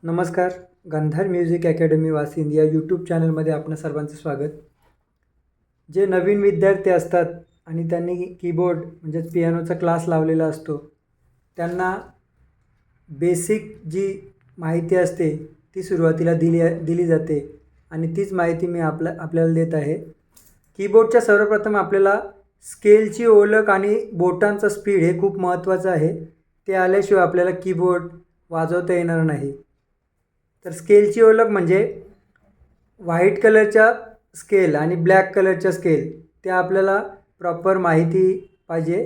नमस्कार. गंधार music academy Vasind या यूट्यूब चॅनलमध्ये आपणा सर्वांचं स्वागत. जे नवीन विद्यार्थी असतात आणि त्यांनी कीबोर्ड म्हणजेच पियानोचा क्लास लावलेला असतो, त्यांना बेसिक जी माहिती असते ती सुरुवातीला दिली जाते आणि तीच माहिती मी आपल्याला देत आहे. कीबोर्डच्या सर्वप्रथम आपल्याला स्केलची ओळख आणि बोटांचा स्पीड हे खूप महत्त्वाचं आहे. ते आल्याशिवाय आपल्याला कीबोर्ड वाजवता येणार नाही. तर स्केलची ओळख म्हणजे व्हाईट कलरच्या स्केल आणि ब्लॅक कलरच्या स्केल त्या आपल्याला प्रॉपर माहिती पाहिजे.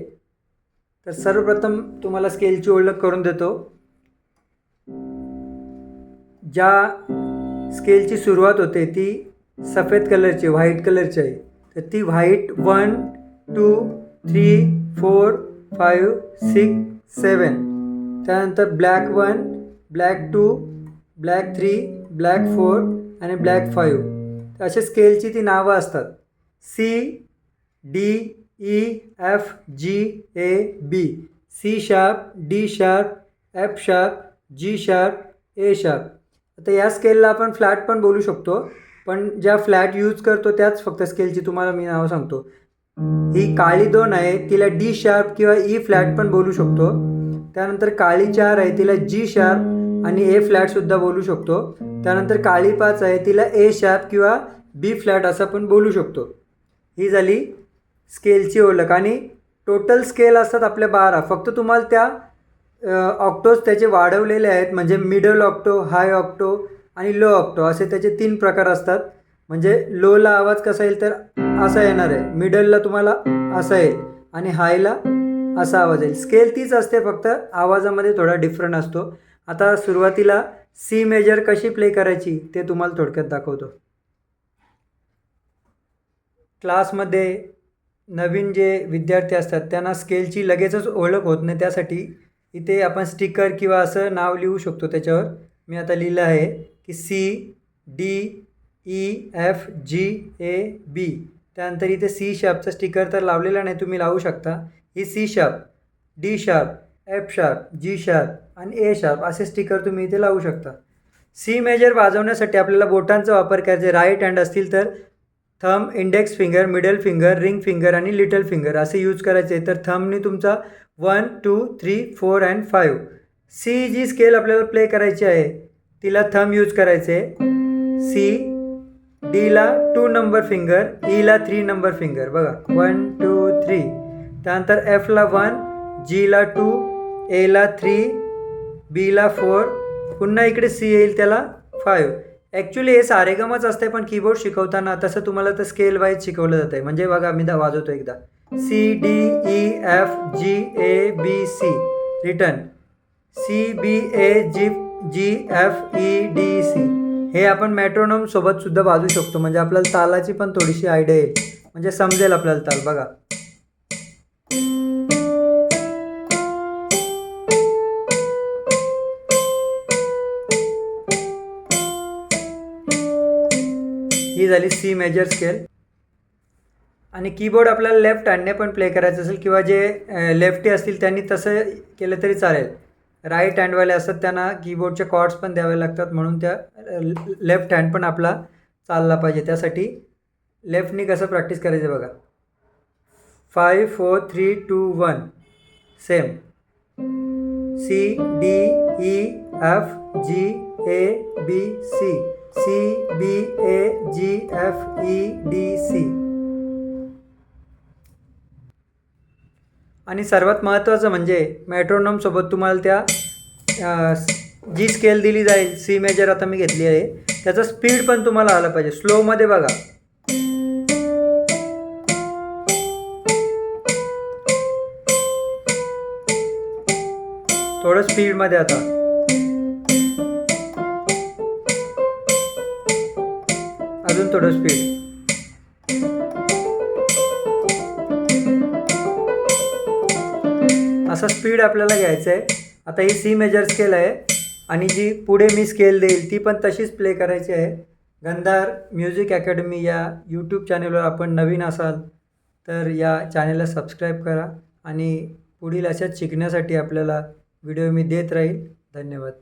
तर सर्वप्रथम तुम्हाला स्केलची ओळख करून देतो. ज्या स्केलची सुरुवात होते ती सफेद कलरची व्हाईट कलरची आहे. तर ती व्हाईट 1 2 3 4 5 6 7. त्यानंतर ब्लॅक 1 ब्लॅक 2 ब्लॅक 3 ब्लॅक 4 आणि ब्लॅक 5. तर अशा स्केलची ती नावं असतात. C D E F G A B. C sharp, D sharp, F sharp, G sharp, A sharp. आता या स्केलला आपण फ्लॅट पण बोलू शकतो, पण ज्या फ्लॅट यूज करतो त्याच फक्त स्केलची तुम्हाला मी नाव सांगतो. ही काळी 2 आहे, तिला D शार्प किंवा E फ्लॅट पण बोलू शकतो. त्यानंतर काळी 4 आहे, तिला G शार्प आणि A फ्लॅटसुद्धा बोलू शकतो. त्यानंतर काळी 5 आहे, तिला A शार्प किंवा B फ्लॅट असं पण बोलू शकतो. ही झाली स्केलची ओळख. आणि टोटल स्केल असतात आपल्या 12. फक्त तुम्हाला त्या ऑक्टोज त्याचे वाढवलेले आहेत, म्हणजे मिडल ऑक्टो, हाय ऑक्टो आणि लो ऑक्टो असे त्याचे 3 प्रकार असतात. म्हणजे लोला आवाज कसा येईल तर असा येणार आहे, मिडलला तुम्हाला असा येईल आणि हायला असा आवाज येईल. स्केल तीच असते, फक्त आवाजामध्ये थोडा डिफरंट असतो. आता सुरुवातीला सी मेजर कशी प्ले करायची ते तुम्हाला थोडक्यात दाखवतो. क्लासमध्ये नवीन जे विद्यार्थी असतात त्यांना स्केलची लगेचच ओळख होत नाही, त्यासाठी इथे आपण स्टिकर किंवा असं नाव लिहू शकतो. त्याच्यावर मी आता लिहिलं आहे की CDEFGAB. त्यानंतर इथे C शार्पचा स्टिकर तर लावलेला नाही, तुम्ही लावू शकता. ही C sharp, D sharp, F sharp, G sharp आणि A शार्प असे स्टिकर तुम्ही इथे लावू शकता. सी मेजर वाजवण्यासाठी आपल्याला बोटांचा वापर करायचा. राईट हँड असतील तर thumb, index finger, middle finger, ring finger आणि लिटल फिंगर असे यूज करायचे. तर थंबनी तुमचा 1 2 3 4 अँड 5. सी जी स्केल आपल्याला प्ले करायची आहे तिला थंब यूज करायचे. सी, डीला 2 नंबर फिंगर, ईला 3 नंबर फिंगर. बघा 1 2 3. त्यानंतर एफला 1, जीला 2, एला 3, बीला 4. पुन्हा इकडे सी येईल त्याला 5. ॲक्च्युली हे सारेगमच असते, पण कीबोर्ड शिकवताना तसं तुम्हाला तर स्केल वाईज शिकवलं जातं आहे. म्हणजे बघा मी वाजवतो एकदा CDEFGABC. Return CBAGFEDC. हे आपण मेट्रोनोम सोबत सुद्धा वाजवू शकतो, म्हणजे आपल्याला तालाची पण थोडीशी आयडिया येईल, म्हणजे समजेल आपल्याला ताल. बघा ही झाली सी मेजर स्केल. आणि कीबोर्ड आपल्याला लेफ्ट हँडने पण प्ले करायचं असेल किंवा जे लेफ्टी असतील त्यांनी तसं केलं तरी चालेल. राईट हँडवाले असतात त्यांना कीबोर्डचे कॉर्ड्स पण द्यावे लागतात, म्हणून त्या लेफ्ट हँड पण आपला चालला पाहिजे. त्यासाठी लेफ्टनी कसं प्रॅक्टिस करायचं बघा. 5 4 3 2 1. Same CDEFGABC CBAGFEDC. आणि सर्वात महत्त्वाचं म्हणजे मेट्रोनोमसोबत तुम्हाला त्या जी स्केल दिली जाईल, सी मेजर आता मी घेतली आहे, त्याचा स्पीड पण तुम्हाला आला पाहिजे. स्लोमध्ये बघा. थोडं स्पीडमध्ये आता. अजून थोडं स्पीड. असा स्पीड आपल्याला घ्यायचं आहे. आता ही सी मेजर स्केल आहे आणि जी पुढे मी स्केल देईल ती पण तशीच प्ले करायची आहे. गंधार म्युझिक अकॅडमी या यूट्यूब चॅनलवर आपण नवीन असाल तर या चॅनलला सबस्क्राईब करा आणि पुढील अशाच शिकण्यासाठी आपल्याला व्हिडिओ मी देत राहील. धन्यवाद.